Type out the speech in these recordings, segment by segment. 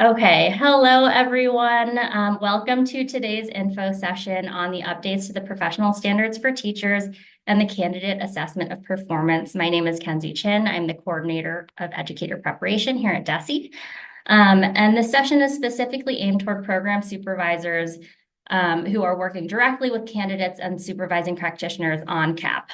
Okay, hello everyone. Welcome to today's info session on the updates to the professional standards for teachers and the candidate assessment of performance. My name is Kenzie Chin. I'm the coordinator of educator preparation here at DESE. And this session is specifically aimed toward program supervisors who are working directly with candidates and supervising practitioners on CAP.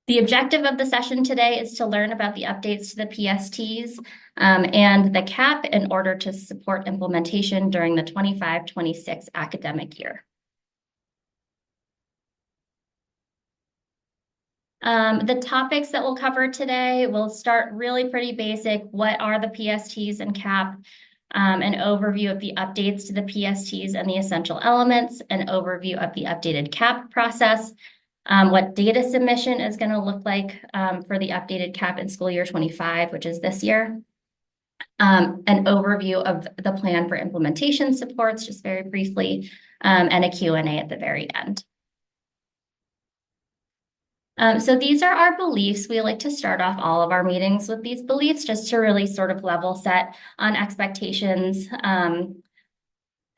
The objective of the session today is to learn about the updates to the PSTs and the CAP in order to support implementation during the 25-26 academic year. The topics that we'll cover today will start really pretty basic. What are the PSTs and CAP? An overview of the updates to the PSTs and the essential elements, an overview of the updated CAP process, what data submission is going to look like for the updated CAP in school year 25, which is this year. An overview of the plan for implementation supports, just very briefly, and a Q&A at the very end. So these are our beliefs. We like to start off all of our meetings with these beliefs just to really sort of level set on expectations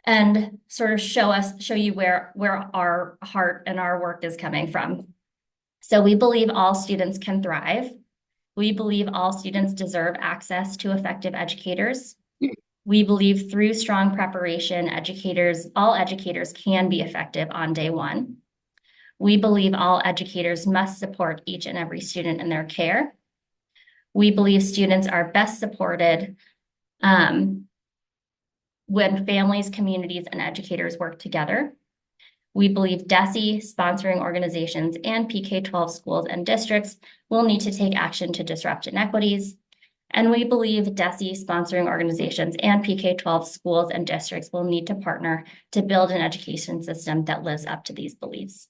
and sort of show you where our heart and our work is coming from. So we believe all students can thrive. We believe all students deserve access to effective educators. We believe through strong preparation, all educators can be effective on day one. We believe all educators must support each and every student in their care. We believe students are best supported when families, communities, and educators work together. We believe DESE, sponsoring organizations, and PK-12 schools and districts will need to take action to disrupt inequities. And we believe DESE, sponsoring organizations, and PK-12 schools and districts will need to partner to build an education system that lives up to these beliefs.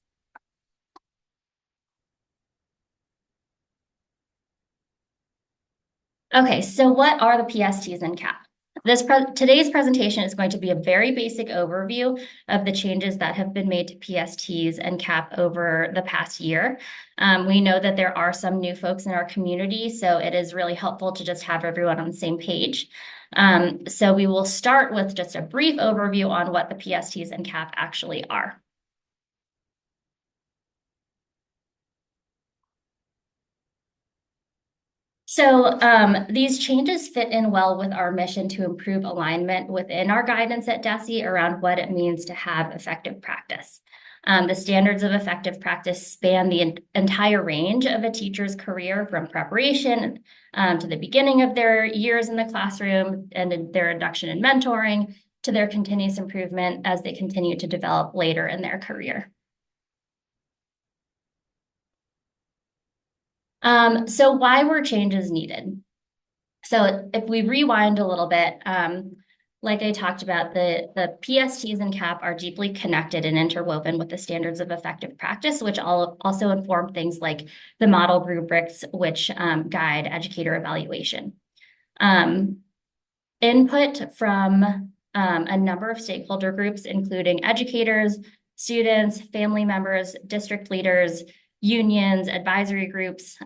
Okay, so what are the PSTs and CAP? Today's presentation is going to be a very basic overview of the changes that have been made to PSTs and CAP over the past year. We know that there are some new folks in our community, so it is really helpful to just have everyone on the same page. So we will start with just a brief overview on what the PSTs and CAP actually are. So these changes fit in well with our mission to improve alignment within our guidance at DESE around what it means to have effective practice. The standards of effective practice span the entire range of a teacher's career, from preparation to the beginning of their years in the classroom and their induction and mentoring to their continuous improvement as they continue to develop later in their career. So why were changes needed? So if we rewind a little bit, like I talked about, the PSTs and CAP are deeply connected and interwoven with the standards of effective practice, which also inform things like the model rubrics, which guide educator evaluation. Input from a number of stakeholder groups, including educators, students, family members, district leaders, unions, advisory groups,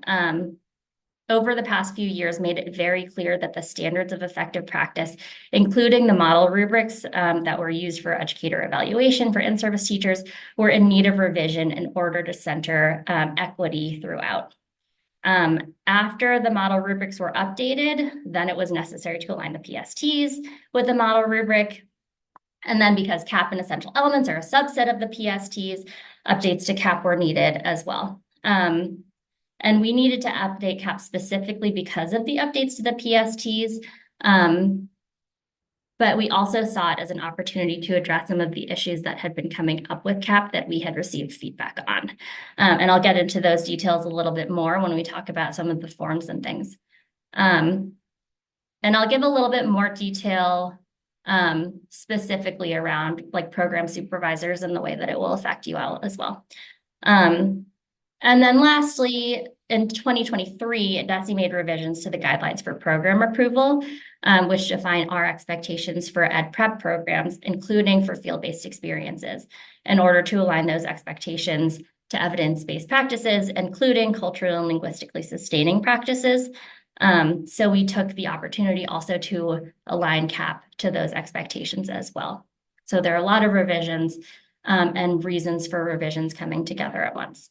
over the past few years made it very clear that the standards of effective practice, including the model rubrics that were used for educator evaluation for in-service teachers, were in need of revision in order to center equity throughout. After the model rubrics were updated, then it was necessary to align the PSTs with the model rubric. And then because CAP and essential elements are a subset of the PSTs, updates to CAP were needed as well. And we needed to update CAP specifically because of the updates to the PSTs. But we also saw it as an opportunity to address some of the issues that had been coming up with CAP that we had received feedback on. And I'll get into those details a little bit more when we talk about some of the forms and things. And I'll give a little bit more detail specifically around like program supervisors and the way that it will affect you all as well. And then lastly, in 2023, DESE made revisions to the guidelines for program approval, which define our expectations for ed prep programs, including for field-based experiences, in order to align those expectations to evidence-based practices, including culturally and linguistically sustaining practices. So we took the opportunity also to align CAP to those expectations as well. So there are a lot of revisions and reasons for revisions coming together at once.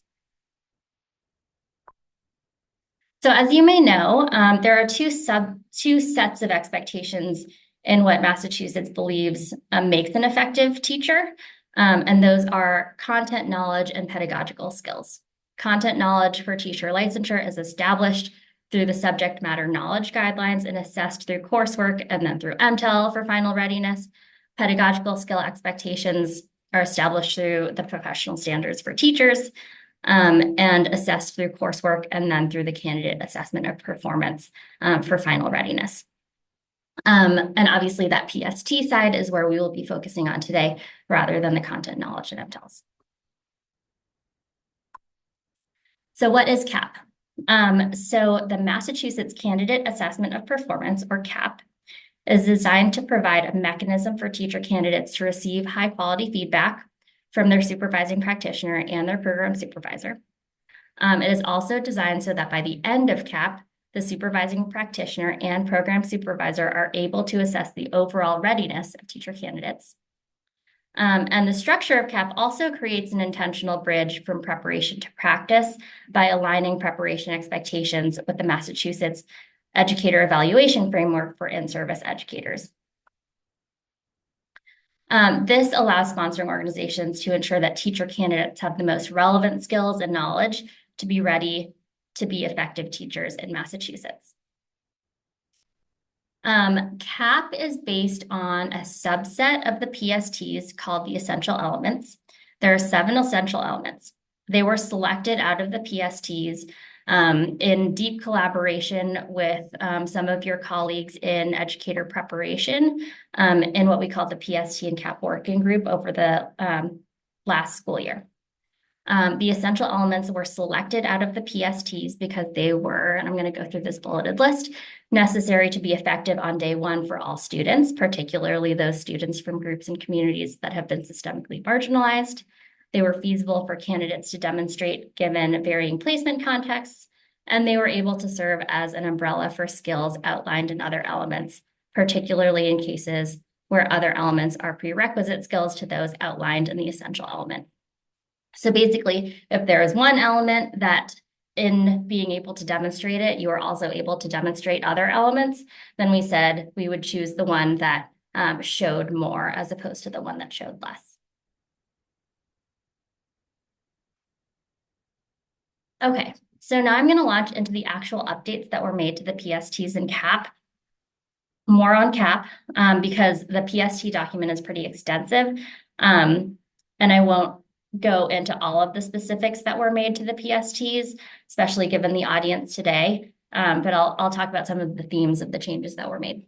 So as you may know, there are two sets of expectations in what Massachusetts believes makes an effective teacher, and those are content knowledge and pedagogical skills. Content knowledge for teacher licensure is established through the subject matter knowledge guidelines and assessed through coursework and then through MTEL for final readiness. Pedagogical skill expectations are established through the professional standards for teachers, and assessed through coursework and then through the candidate assessment of performance for final readiness. And obviously that PST side is where we will be focusing on today rather than the content knowledge and MTELs. So what is CAP? So the Massachusetts Candidate Assessment of Performance, or CAP, is designed to provide a mechanism for teacher candidates to receive high quality feedback from their supervising practitioner and their program supervisor. It is also designed so that by the end of CAP, the supervising practitioner and program supervisor are able to assess the overall readiness of teacher candidates. And the structure of CAP also creates an intentional bridge from preparation to practice by aligning preparation expectations with the Massachusetts Educator Evaluation Framework for in-service educators. This allows sponsoring organizations to ensure that teacher candidates have the most relevant skills and knowledge to be ready to be effective teachers in Massachusetts. CAP is based on a subset of the PSTs called the essential elements. There are 7 essential elements. They were selected out of the PSTs in deep collaboration with some of your colleagues in educator preparation in what we call the PST and CAP working group over the last school year. The essential elements were selected out of the PSTs because they were, and I'm going to go through this bulleted list, necessary to be effective on day one for all students, particularly those students from groups and communities that have been systemically marginalized. They were feasible for candidates to demonstrate given varying placement contexts, and they were able to serve as an umbrella for skills outlined in other elements, particularly in cases where other elements are prerequisite skills to those outlined in the essential element. So basically, if there is one element that in being able to demonstrate it, you are also able to demonstrate other elements, then we said we would choose the one that showed more as opposed to the one that showed less. Okay, so now I'm going to launch into the actual updates that were made to the PSTs and CAP. More on CAP because the PST document is pretty extensive, and I won't go into all of the specifics that were made to the PSTs, especially given the audience today, but I'll talk about some of the themes of the changes that were made.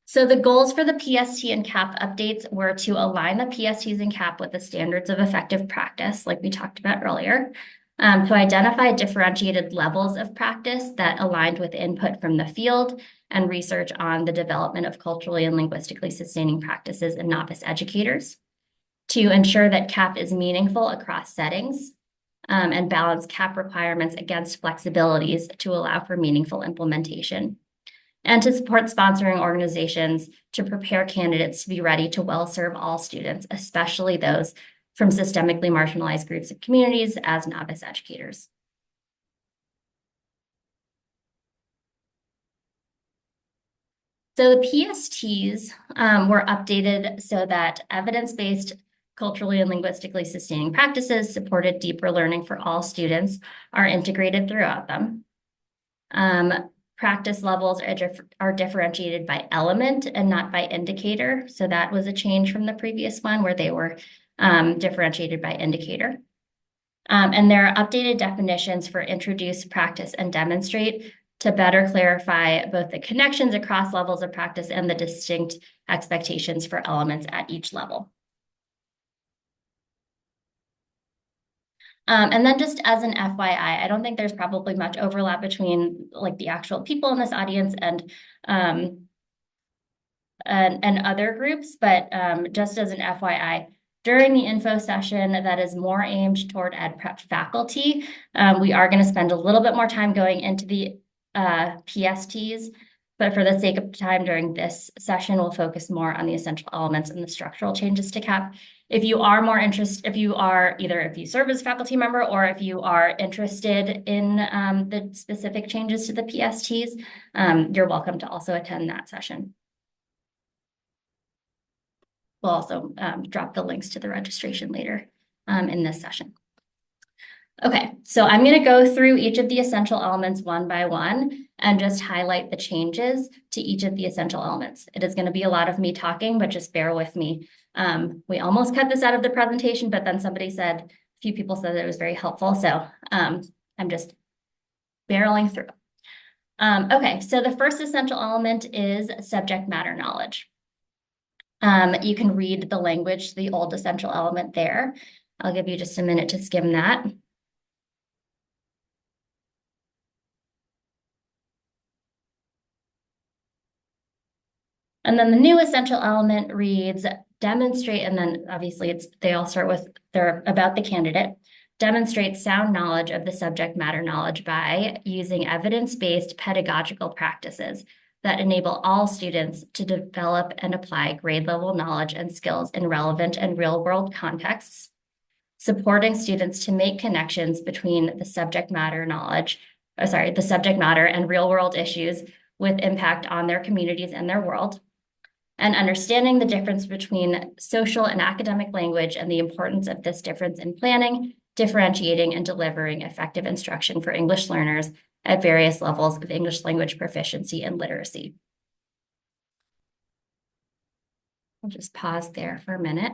So the goals for the PST and CAP updates were to align the PSTs and CAP with the standards of effective practice, like we talked about earlier, to identify differentiated levels of practice that aligned with input from the field and research on the development of culturally and linguistically sustaining practices in novice educators, to ensure that CAP is meaningful across settings, and balance CAP requirements against flexibilities to allow for meaningful implementation, and to support sponsoring organizations to prepare candidates to be ready to well serve all students, especially those from systemically marginalized groups and communities as novice educators. So the PSTs were updated so that evidence-based culturally and linguistically sustaining practices supported deeper learning for all students are integrated throughout them. Practice levels are differentiated by element and not by indicator. So that was a change from the previous one where they were differentiated by indicator. And there are updated definitions for introduce, practice, and demonstrate to better clarify both the connections across levels of practice and the distinct expectations for elements at each level. And then just as an FYI, I don't think there's probably much overlap between like the actual people in this audience and other groups, but just as an FYI, During the info session that is more aimed toward ed prep faculty, we are going to spend a little bit more time going into the PSTs, but for the sake of time during this session, we'll focus more on the essential elements and the structural changes to CAP. If you are more interested, if you serve as a faculty member or if you are interested in the specific changes to the PSTs, you're welcome to also attend that session. We'll also drop the links to the registration later in this session. Okay, so I'm going to go through each of the essential elements one by one and just highlight the changes to each of the essential elements. It is going to be a lot of me talking, but just bear with me. We almost cut this out of the presentation, but then a few people said that it was very helpful. So I'm just barreling through. Okay, so the first essential element is subject matter knowledge. You can read the language, the old essential element there. I'll give you just a minute to skim that. And then the new essential element reads demonstrate, and then obviously they all start with, they're about the candidate. Demonstrate sound knowledge of the subject matter knowledge by using evidence-based pedagogical practices that enable all students to develop and apply grade level knowledge and skills in relevant and real world contexts, supporting students to make connections between the subject matter and real world issues with impact on their communities and their world, and understanding the difference between social and academic language and the importance of this difference in planning, differentiating, and delivering effective instruction for English learners at various levels of English language proficiency and literacy. I'll just pause there for a minute.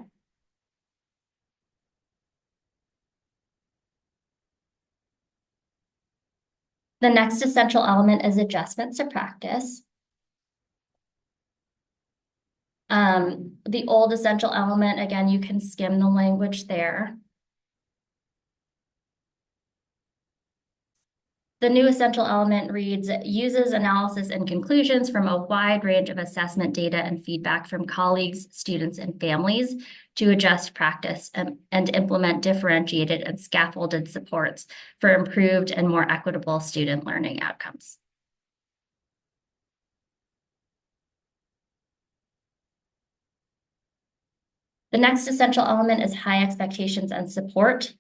The next essential element is adjustments to practice. The old essential element, again, you can skim the language there. The new essential element reads, uses analysis and conclusions from a wide range of assessment data and feedback from colleagues, students, and families to adjust practice and implement differentiated and scaffolded supports for improved and more equitable student learning outcomes. The next essential element is high expectations and support.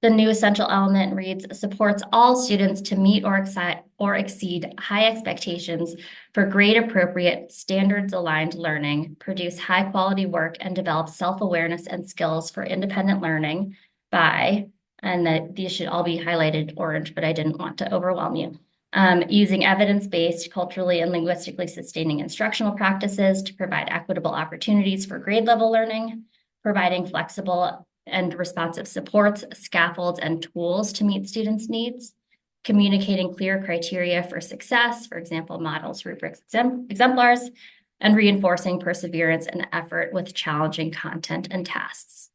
The new essential element reads, supports all students to meet or exceed high expectations for grade-appropriate, standards-aligned learning, produce high-quality work, and develop self-awareness and skills for independent learning by, and these should all be highlighted orange, but I didn't want to overwhelm you, using evidence-based, culturally and linguistically sustaining instructional practices to provide equitable opportunities for grade-level learning, providing flexible and responsive supports, scaffolds, and tools to meet students' needs, communicating clear criteria for success, for example, models, rubrics, exemplars, and reinforcing perseverance and effort with challenging content and tasks.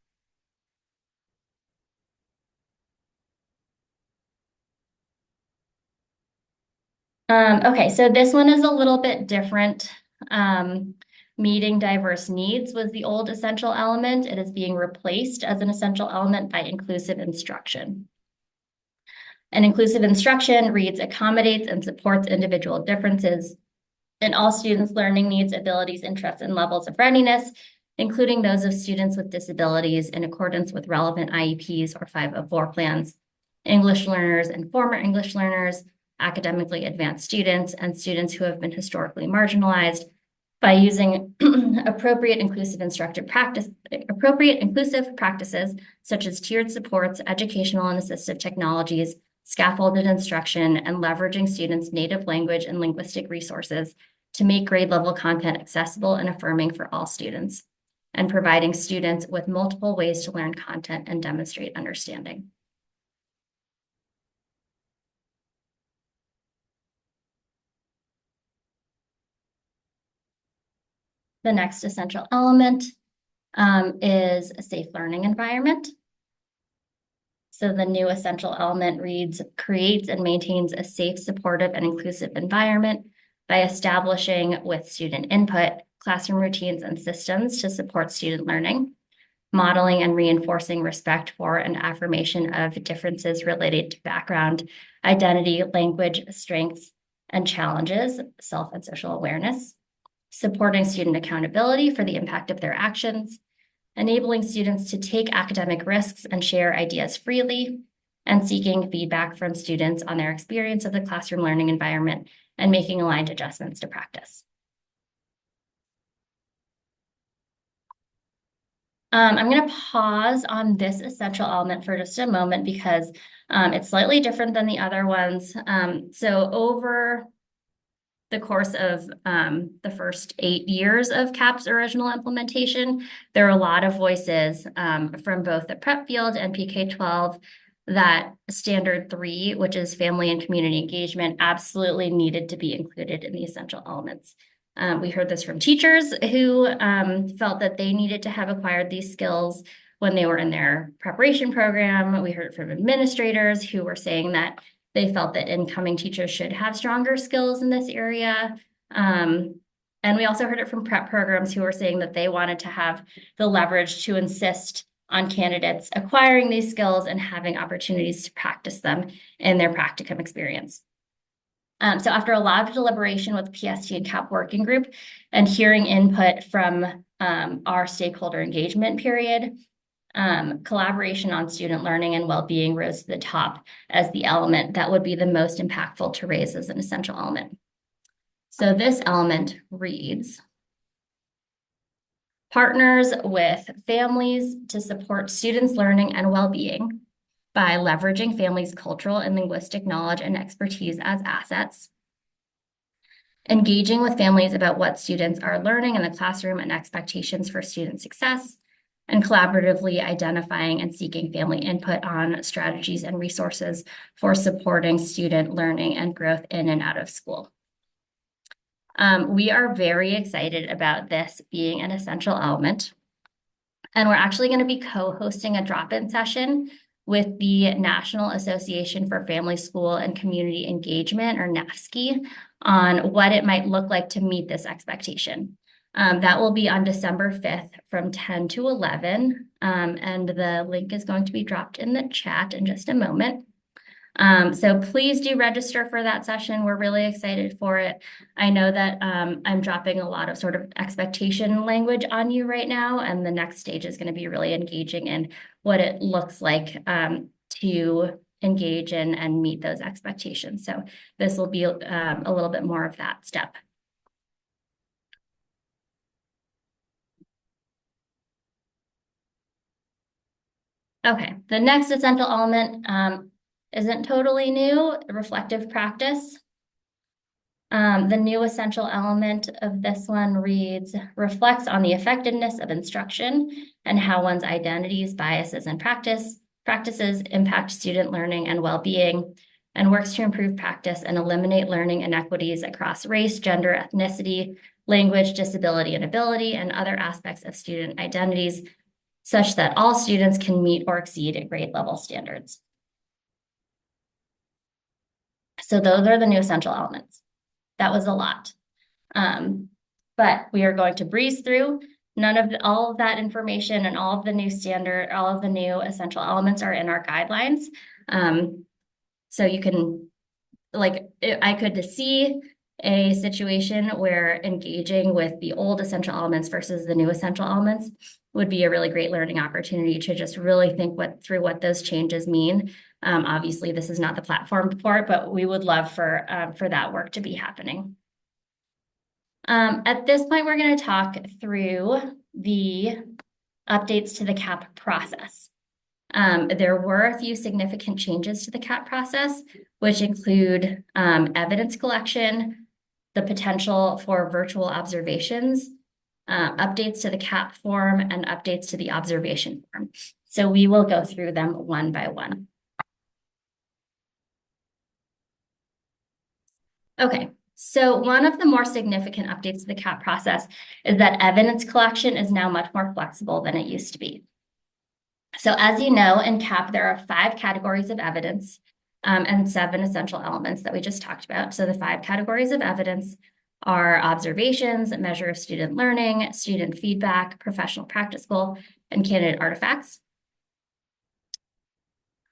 Okay, so this one is a little bit different. Meeting diverse needs was the old essential element. It is being replaced as an essential element by inclusive instruction. And inclusive instruction reads, accommodates and supports individual differences in all students' learning needs, abilities, interests, and levels of readiness, including those of students with disabilities in accordance with relevant IEPs or 504 plans, English learners and former English learners, academically advanced students, and students who have been historically marginalized, by using appropriate inclusive practices such as tiered supports, educational and assistive technologies, scaffolded instruction, and leveraging students' native language and linguistic resources to make grade level content accessible and affirming for all students, and providing students with multiple ways to learn content and demonstrate understanding. The next essential element is a safe learning environment. So the new essential element reads, creates and maintains a safe, supportive, and inclusive environment by establishing, with student input, classroom routines and systems to support student learning, modeling and reinforcing respect for and affirmation of differences related to background, identity, language, strengths, and challenges, self and social awareness, supporting student accountability for the impact of their actions, enabling students to take academic risks and share ideas freely, and seeking feedback from students on their experience of the classroom learning environment and making aligned adjustments to practice. I'm going to pause on this essential element for just a moment because it's slightly different than the other ones. So over the course of the first 8 years of CAP's original implementation, there are a lot of voices from both the prep field and PK-12 that standard 3, which is family and community engagement, absolutely needed to be included in the essential elements. We heard this from teachers who felt that they needed to have acquired these skills when they were in their preparation program. We heard from administrators who were saying that they felt that incoming teachers should have stronger skills in this area. And we also heard it from prep programs who were saying that they wanted to have the leverage to insist on candidates acquiring these skills and having opportunities to practice them in their practicum experience. So after a lot of deliberation with the PST and CAP working group and hearing input from our stakeholder engagement period, collaboration on student learning and well-being rose to the top as the element that would be the most impactful to raise as an essential element. So this element reads, partners with families to support students' learning and well-being by leveraging families' cultural and linguistic knowledge and expertise as assets, engaging with families about what students are learning in the classroom and expectations for student success, and collaboratively identifying and seeking family input on strategies and resources for supporting student learning and growth in and out of school. We are very excited about this being an essential element, and we're actually going to be co-hosting a drop-in session with the National Association for Family, School, and Community Engagement, or NAFSCE, on what it might look like to meet this expectation. That will be on December 5th from 10 to 11, and the link is going to be dropped in the chat in just a moment. So please do register for that session. We're really excited for it. I know that I'm dropping a lot of sort of expectation language on you right now, and the next stage is going to be really engaging in what it looks like to engage in and meet those expectations. So this will be a little bit more of that step. Okay, the next essential element isn't totally new, reflective practice. The new essential element of this one reads, reflects on the effectiveness of instruction and how one's identities, biases, and practices impact student learning and well-being, and works to improve practice and eliminate learning inequities across race, gender, ethnicity, language, disability, and ability, and other aspects of student identities, such that all students can meet or exceed at grade level standards. So those are the new essential elements. That was a lot. But we are going to breeze through. All of that information and all of the new all of the new essential elements are in our guidelines. So you can, I could see a situation where engaging with the old essential elements versus the new essential elements would be a really great learning opportunity to just really think through what those changes mean. Obviously, this is not the platform for it, but we would love for that work to be happening. At this point, we're going to talk through the updates to the CAP process. There were a few significant changes to the CAP process, which include evidence collection, the potential for virtual observations, updates to the CAP form, and updates to the observation form. So we will go through them one by one. Okay, so one of the more significant updates to the CAP process is that evidence collection is now much more flexible than it used to be. So as you know, in CAP, there are 5 categories of evidence and 7 essential elements that we just talked about. So the 5 categories of evidence are observations, a measure of student learning, student feedback, professional practice goal, and candidate artifacts.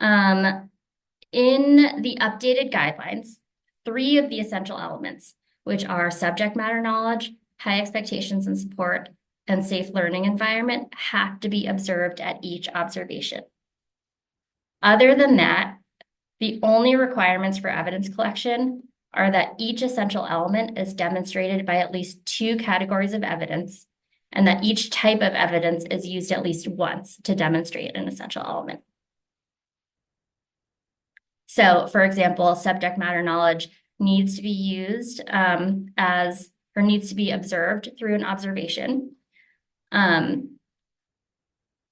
In the updated guidelines, 3 of the essential elements, which are subject matter knowledge, high expectations and support, and safe learning environment, have to be observed at each observation. Other than that, the only requirements for evidence collection are that each essential element is demonstrated by at least 2 categories of evidence, and that each type of evidence is used at least once to demonstrate an essential element. So, for example, subject matter knowledge needs to be used needs to be observed through an observation.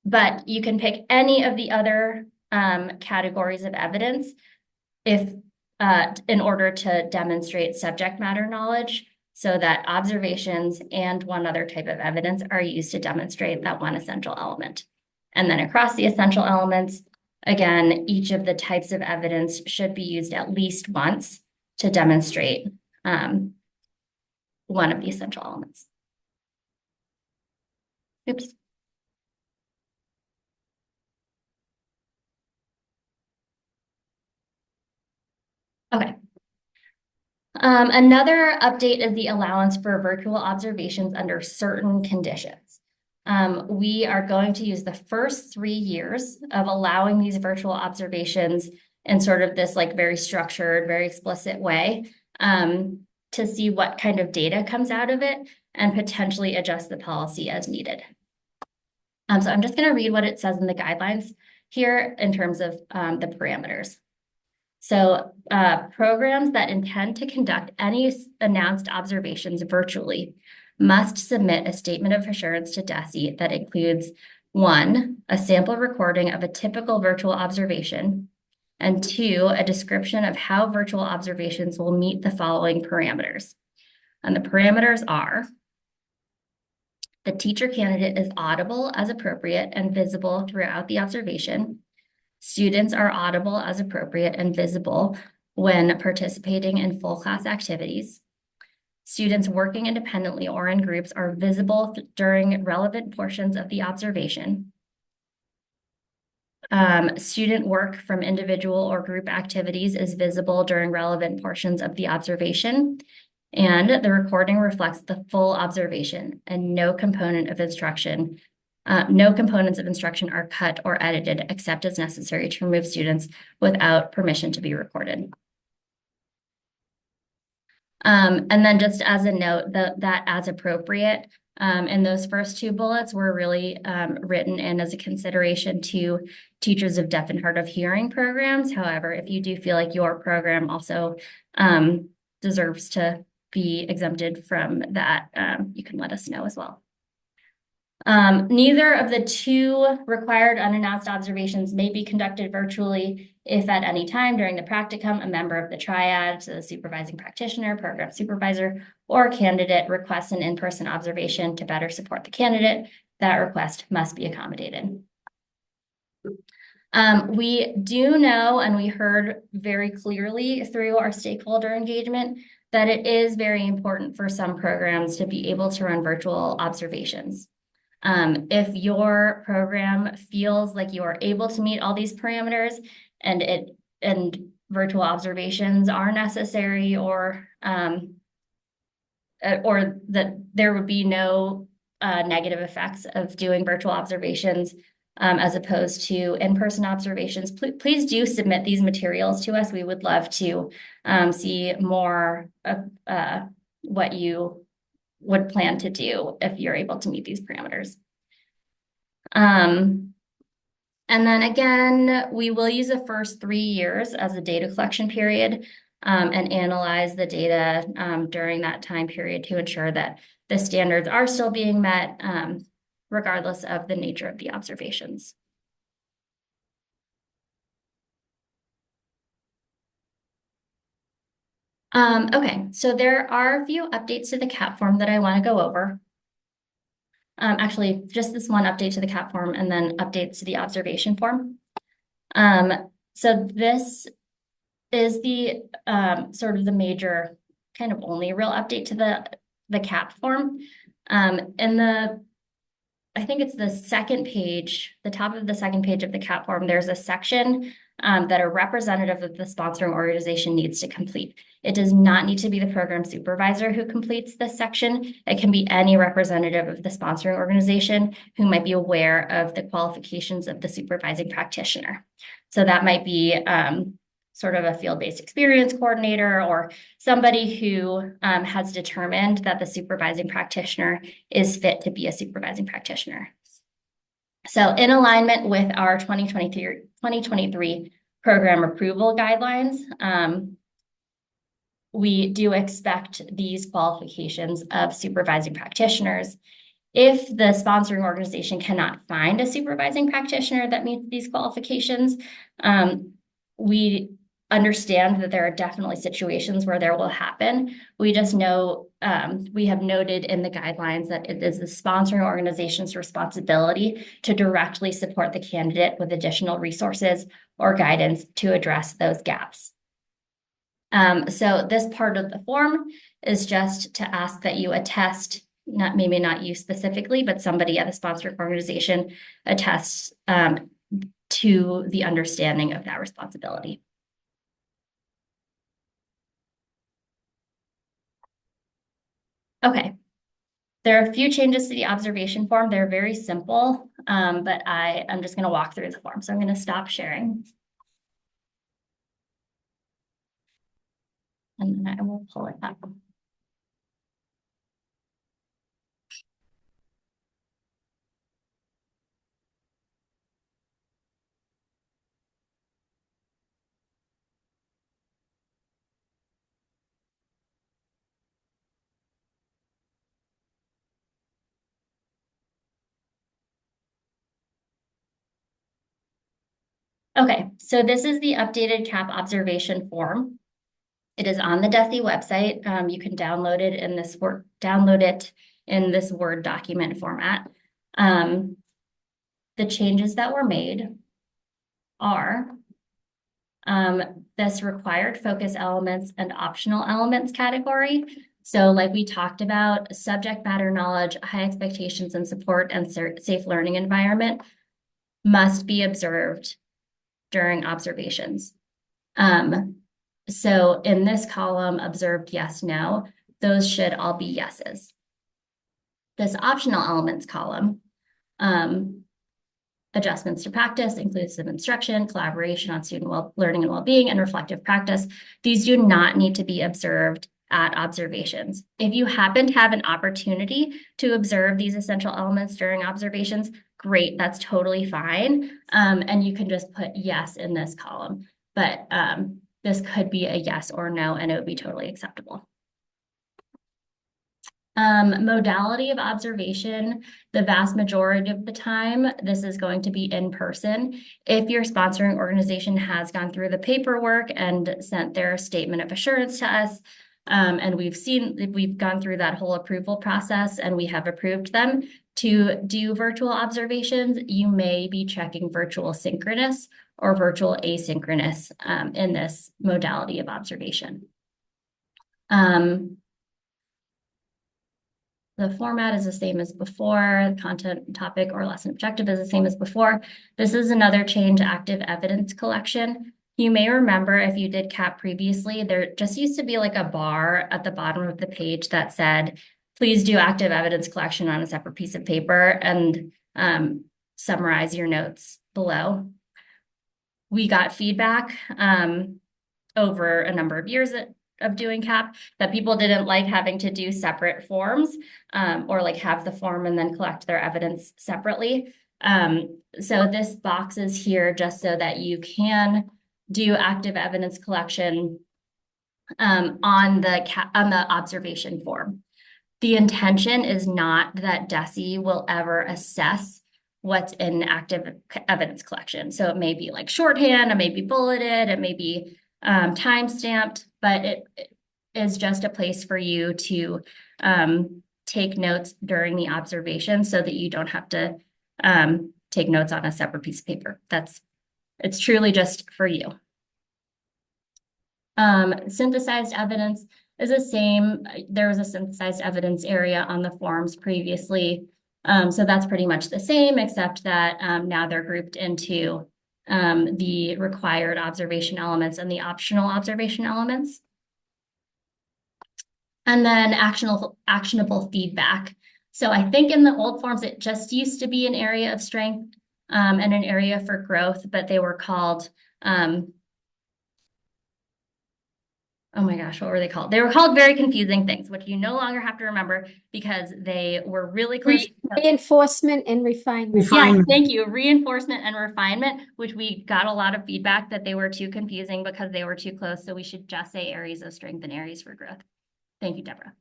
But you can pick any of the other categories of evidence if in order to demonstrate subject matter knowledge, so that observations and one other type of evidence are used to demonstrate that one essential element. And then across the essential elements, again, each of the types of evidence should be used at least once to demonstrate one of the essential elements. Oops. Okay. Another update is the allowance for virtual observations under certain conditions. We are going to use the first 3 years of allowing these virtual observations in sort of this like very structured, very explicit way to see what kind of data comes out of it and potentially adjust the policy as needed. So I'm just going to read what it says in the guidelines here in terms of the parameters. So programs that intend to conduct any announced observations virtually must submit a statement of assurance to DESE that includes 1, a sample recording of a typical virtual observation, and 2, a description of how virtual observations will meet the following parameters. And the parameters are: the teacher candidate is audible as appropriate and visible throughout the observation. Students are audible as appropriate and visible when participating in full class activities. Students working independently or in groups are visible during relevant portions of the observation. Student work from individual or group activities is visible during relevant portions of the observation. And the recording reflects the full observation, and no components of instruction are cut or edited except as necessary to remove students without permission to be recorded. And then just as a note, that as appropriate in those first 2 bullets were really written in as a consideration to teachers of deaf and hard of hearing programs. However, if you do feel like your program also deserves to be exempted from that, you can let us know as well. Neither of the 2 required unannounced observations may be conducted virtually if at any time during the practicum a member of the triad, so the supervising practitioner, program supervisor, or candidate requests an in-person observation to better support the candidate. That request must be accommodated. We do know, and we heard very clearly through our stakeholder engagement, that it is very important for some programs to be able to run virtual observations. If your program feels like you are able to meet all these parameters and virtual observations are necessary, or that there would be no negative effects of doing virtual observations as opposed to in-person observations, please do submit these materials to us. We would love to see more of what you would plan to do if you're able to meet these parameters. And then again, we will use the first 3 years as a data collection period and analyze the data during that time period to ensure that the standards are still being met regardless of the nature of the observations. Okay, so there are a few updates to the CAP form that I want to go over. Actually, just this one update to the CAP form and then updates to the observation form. So this is the sort of the major kind of only real update to the CAP form. I think it's the second page, the top of the second page of the CAP form, there's a section that a representative of the sponsoring organization needs to complete. It does not need to be the program supervisor who completes this section. It can be any representative of the sponsoring organization who might be aware of the qualifications of the supervising practitioner. So that might be sort of a field-based experience coordinator or somebody who has determined that the supervising practitioner is fit to be a supervising practitioner. So in alignment with our 2023 program approval guidelines, we do expect these qualifications of supervising practitioners. If the sponsoring organization cannot find a supervising practitioner that meets these qualifications, we understand that there are definitely situations where there will happen. We just know, we have noted in the guidelines that it is the sponsoring organization's responsibility to directly support the candidate with additional resources or guidance to address those gaps. So this part of the form is just to ask that you attest, maybe not you specifically, but somebody at the sponsoring organization attests to the understanding of that responsibility. Okay, there are a few changes to the observation form. They're very simple, but I'm just going to walk through the form. So I'm going to stop sharing. And then I will pull it up. Okay, so this is the updated CAP observation form. It is on the DESE website. You can download it in this Word document format. The changes that were made are this required focus elements and optional elements category. So like we talked about, subject matter knowledge, high expectations and support, and safe learning environment must be observed during observations. So in this column, observed yes, no, those should all be yeses. This optional elements column, adjustments to practice, inclusive instruction, collaboration on student learning and well-being, and reflective practice. These do not need to be observed at observations. If you happen to have an opportunity to observe these essential elements during observations, great, that's totally fine. And you can just put yes in this column, but this could be a yes or no, and it would be totally acceptable. Modality of observation, the vast majority of the time, this is going to be in person. If your sponsoring organization has gone through the paperwork and sent their statement of assurance to us, and we've gone through that whole approval process and we have approved them to do virtual observations, you may be checking virtual synchronous or virtual asynchronous in this modality of observation. The format is the same as before. The content, topic, or lesson objective is the same as before. This is another change, active evidence collection. You may remember if you did CAP previously, there just used to be like a bar at the bottom of the page that said, please do active evidence collection on a separate piece of paper and summarize your notes below. We got feedback over a number of years of doing CAP that people didn't like having to do separate forms or like have the form and then collect their evidence separately. So this box is here just so that you can do active evidence collection on the observation form. The intention is not that DESE will ever assess what's in active evidence collection. So it may be like shorthand, it may be bulleted, it may be time-stamped, but it is just a place for you to take notes during the observation so that you don't have to take notes on a separate piece of paper. It's truly just for you. Synthesized evidence. is the same. There was a synthesized evidence area on the forms previously. So that's pretty much the same, except that now they're grouped into the required observation elements and the optional observation elements. And then actionable feedback. So I think in the old forms, it just used to be an area of strength and an area for growth, but they were called, oh my gosh, what were they called? They were called very confusing things, which you no longer have to remember because they were really close. Reinforcement and refinement. Yes, thank you. Reinforcement and refinement, which we got a lot of feedback that they were too confusing because they were too close. So we should just say areas of strength and areas for growth. Thank you, Deborah.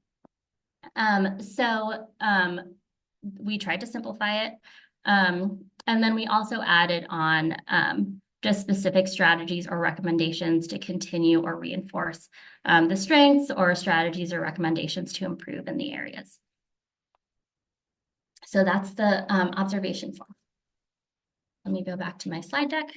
We tried to simplify it. And then we also added on just specific strategies or recommendations to continue or reinforce the strengths, or strategies or recommendations to improve in the areas. So that's the observation form. Let me go back to my slide deck.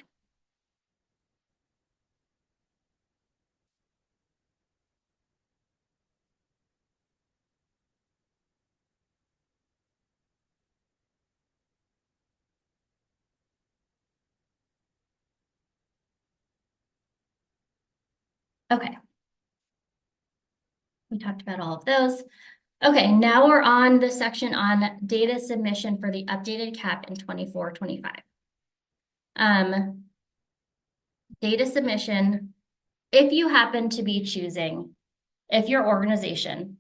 Okay. We talked about all of those. Okay, now we're on the section on data submission for the updated CAP in 24-25. Data submission, if you happen to be choosing, if your organization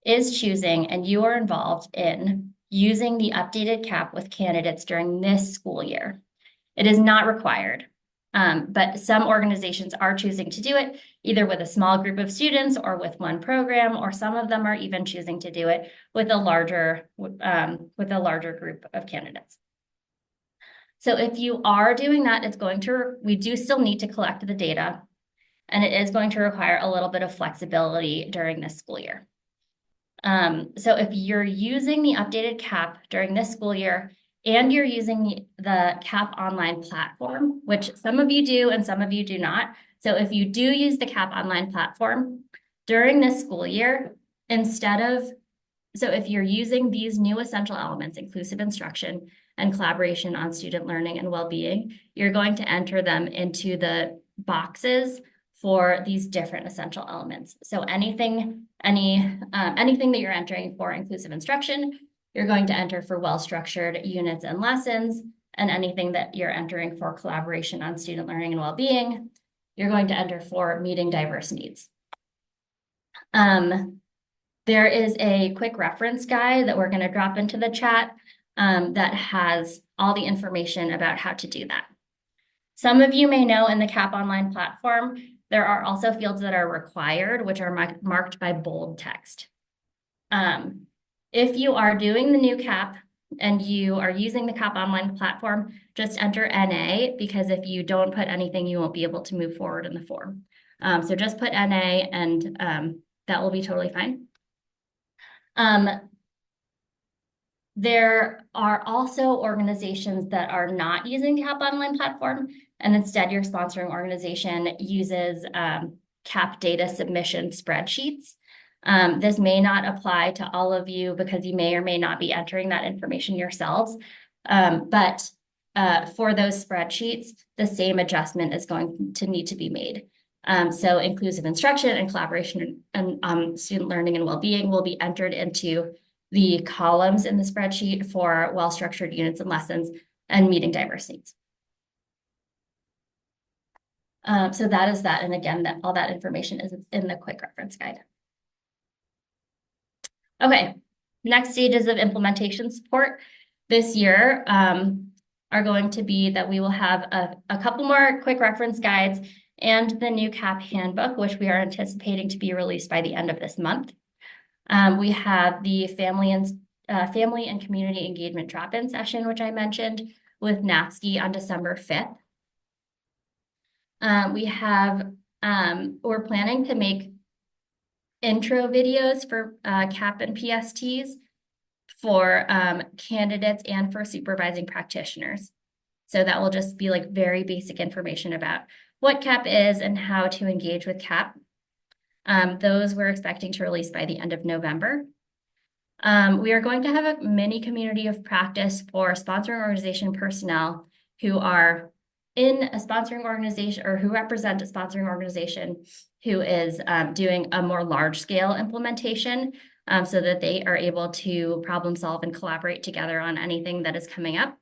is choosing and you are involved in using the updated CAP with candidates during this school year, it is not required. But some organizations are choosing to do it either with a small group of students or with one program, or some of them are even choosing to do it with a larger group of candidates. So if you are doing that, we do still need to collect the data, and it is going to require a little bit of flexibility during this school year. So if you're using the updated CAP during this school year, and you're using the CAP online platform, which some of you do and some of you do not. So if you do use the CAP online platform during this school year, so if you're using these new essential elements, inclusive instruction and collaboration on student learning and well-being, you're going to enter them into the boxes for these different essential elements. So anything that you're entering for inclusive instruction, you're going to enter for well-structured units and lessons, and anything that you're entering for collaboration on student learning and well-being, you're going to enter for meeting diverse needs. There is a quick reference guide that we're going to drop into the chat that has all the information about how to do that. Some of you may know in the CAP online platform, there are also fields that are required, which are marked by bold text. If you are doing the new CAP and you are using the CAP online platform, just enter NA, because if you don't put anything, you won't be able to move forward in the form. So just put NA, and that will be totally fine. There are also organizations that are not using CAP online platform, and instead your sponsoring organization uses CAP data submission spreadsheets. This may not apply to all of you because you may or may not be entering that information yourselves. But for those spreadsheets, the same adjustment is going to need to be made. So inclusive instruction and collaboration and student learning and well-being will be entered into the columns in the spreadsheet for well-structured units and lessons and meeting diverse needs. So that is that. And again, all that information is in the quick reference guide. Okay, next stages of implementation support this year are going to be that we will have a couple more quick reference guides and the new CAP handbook, which we are anticipating to be released by the end of this month. We have the family and community engagement drop-in session, which I mentioned, with NAFSC on December 5th. We're planning to make intro videos for CAP and PSTs for candidates and for supervising practitioners. So that will just be like very basic information about what CAP is and how to engage with CAP. Those we're expecting to release by the end of November. We are going to have a mini community of practice for sponsoring organization personnel who are in a sponsoring organization or who represent a sponsoring organization who is doing a more large scale implementation so that they are able to problem solve and collaborate together on anything that is coming up.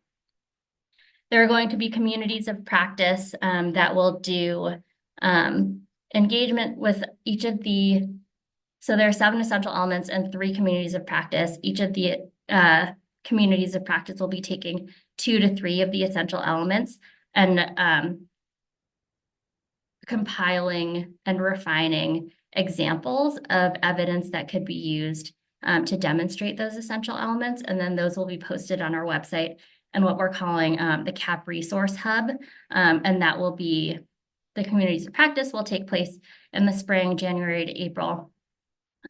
There are going to be communities of practice that will do engagement with each of the, so there are 7 essential elements and 3 communities of practice. Each of the communities of practice will be taking 2 to 3 of the essential elements and compiling and refining examples of evidence that could be used to demonstrate those essential elements. And then those will be posted on our website and what we're calling the CAP Resource Hub. And that will be, the communities of practice will take place in the spring, January to April.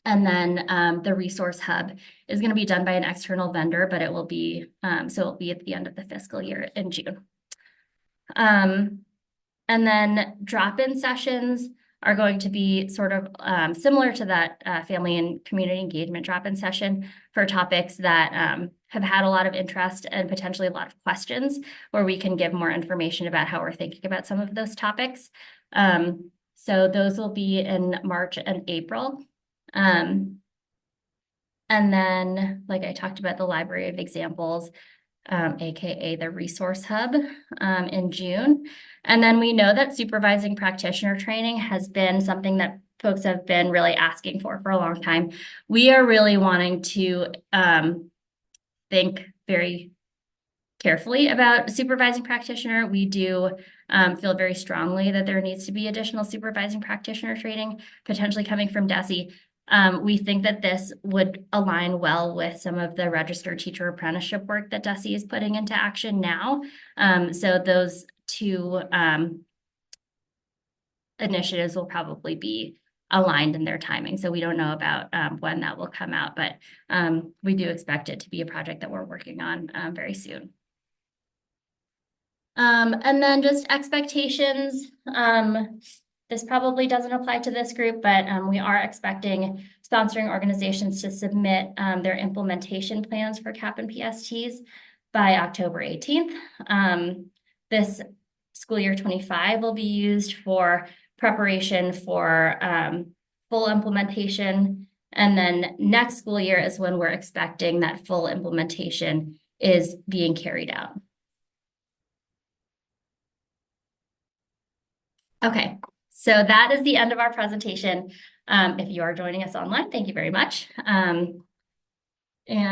And then the Resource Hub is going to be done by an external vendor, but it will be, so it'll be at the end of the fiscal year in June. And then drop-in sessions are going to be sort of similar to that family and community engagement drop-in session for topics that have had a lot of interest and potentially a lot of questions, where we can give more information about how we're thinking about some of those topics. So those will be in March and April. And then, like I talked about, the Library of Examples, aka the Resource Hub, in June. And then we know that supervising practitioner training has been something that folks have been really asking for a long time. We are really wanting to think very carefully about supervising practitioner. We do feel very strongly that there needs to be additional supervising practitioner training, potentially coming from DESE. We think that this would align well with some of the registered teacher apprenticeship work that DESE is putting into action now. So those 2 initiatives will probably be aligned in their timing. So we don't know about when that will come out, but we do expect it to be a project that we're working on very soon. And then just expectations. This probably doesn't apply to this group, but we are expecting sponsoring organizations to submit their implementation plans for CAP and PSTs by October 18th. This school year 25 will be used for preparation for full implementation. And then next school year is when we're expecting that full implementation is being carried out. Okay, so that is the end of our presentation. If you are joining us online, thank you very much. And